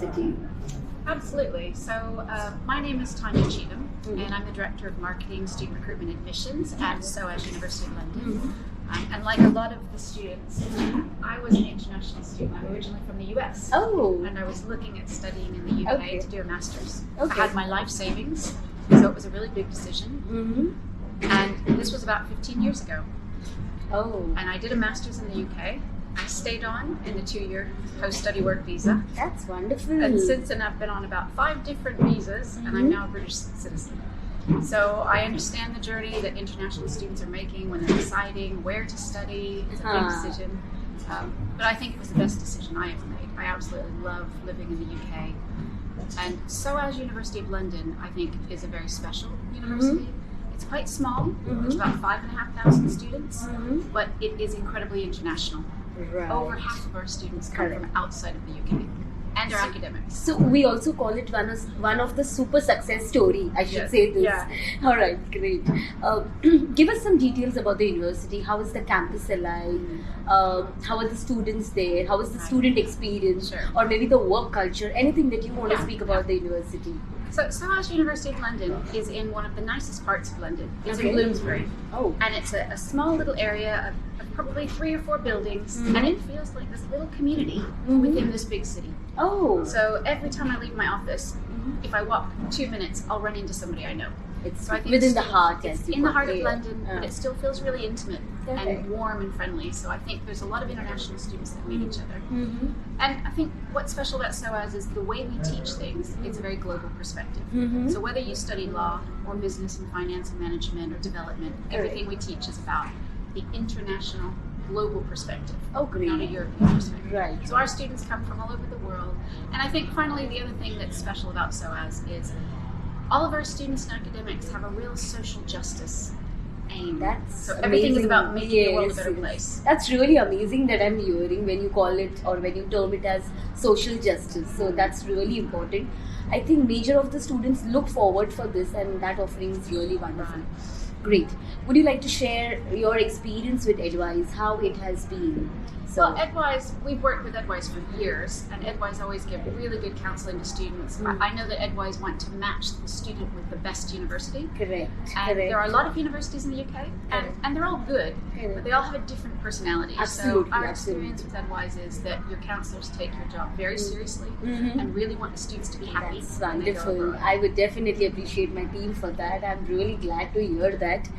university? Absolutely. So my name is Tanya Cheatham, and I'm the Director of Marketing, Student Recruitment Admissions at SOAS University of London. And like a lot of the students, I was an international student. I'm originally from the US. Oh. And I was looking at studying in the UK to do a master's. Okay. I had my life savings, so it was a really big decision. And this was about 15 years ago. Oh. And I did a master's in the UK. I stayed on in the 2-year post-study work visa. That's wonderful. And since then I've been on about 5 different visas, and I'm now a British citizen. So I understand the journey that international students are making when they're deciding where to study. It's a big decision. But I think it was the best decision I ever made. I absolutely love living in the UK. And SOAS University of London, I think, is a very special university. It's quite small. There's about 5,500 students, but it is incredibly international. Right. Over half of our students come from outside of the UK, and are academics. So we also call it one of the super success story. I should say this. Yeah. All right, great. Give us some details about the university. How is the campus alive? How are the students there? How is the student experience? Sure. Or maybe the work culture? Anything that you want to speak about the university? So SOAS University of London is in one of the nicest parts of London. It's in Bloomsbury. Oh. And it's a small little area of probably 3 or 4 buildings, and it feels like this little community within this big city. Oh. So every time I leave my office, if I walk 2 minutes, I'll run into somebody I know. It's So I think within the heart. It's in the heart of London, but it still feels really intimate and warm and friendly. So I think there's a lot of international students that meet each other. And I think what's special about SOAS is the way we teach things. It's a very global perspective. So whether you study law or business and finance and management or development, everything we teach is about the international, global perspective. Oh, great. Not a European perspective. Right. So our students come from all over the world. And I think finally the other thing that's special about SOAS is all of our students and academics have a real social justice aim. That's everything amazing. is about making the world a better place. That's really amazing that I'm hearing when you call it or when you term it as social justice. So that's really important. I think major of the students look forward for this, and that offering is really wonderful. Great. Would you like to share your experience with Edwise, how it has been? So, well, Edwise, we've worked with Edwise for years, and Edwise always give really good counseling to students. I know that Edwise want to match the student with the best university. Correct. And there are a lot of universities in the UK, and they're all good, but they all have a different personality. Absolutely, so our experience with Edwise is that your counselors take your job very seriously and really want the students to be happy. That's wonderful. I would definitely appreciate my team for that. I'm really glad to hear that.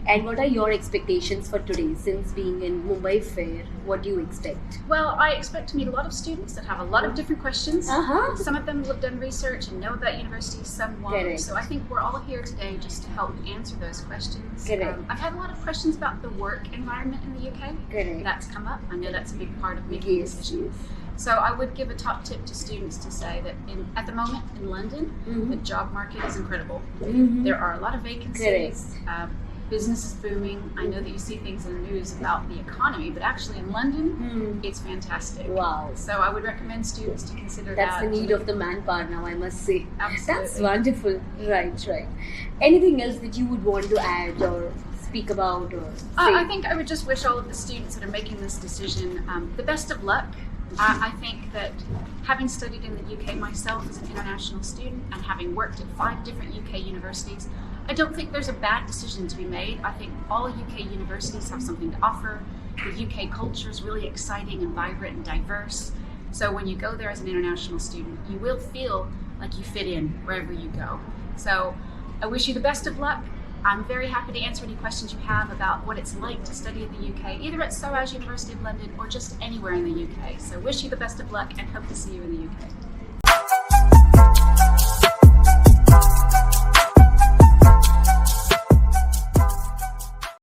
And what are your expectations for today? Since being in Mumbai Fair, what do you expect? Well, I expect to meet a lot of students that have a lot of different questions. Some of them have done research and know about universities, some won't. So I think we're all here today just to help answer those questions. I've had a lot of questions about the work environment in the UK. That's come up. I know that's a big part of making a decision. So I would give a top tip to students to say that at the moment in London, the job market is incredible. There are a lot of vacancies. Business is booming. I know that you see things in the news about the economy, but actually in London, it's fantastic. Wow. So I would recommend students to consider that. That's the need of the manpower now, I must say. Absolutely. That's wonderful. Right. Anything else that you would want to add or speak about? Or I think I would just wish all of the students that are making this decision the best of luck. I think that having studied in the UK myself as an international student and having worked at 5 different UK universities, I don't think there's a bad decision to be made. I think all UK universities have something to offer. The UK culture is really exciting and vibrant and diverse. So when you go there as an international student, you will feel like you fit in wherever you go. So I wish you the best of luck. I'm very happy to answer any questions you have about what it's like to study in the UK, either at SOAS University of London or just anywhere in the UK. So wish you the best of luck and hope to see you in the UK.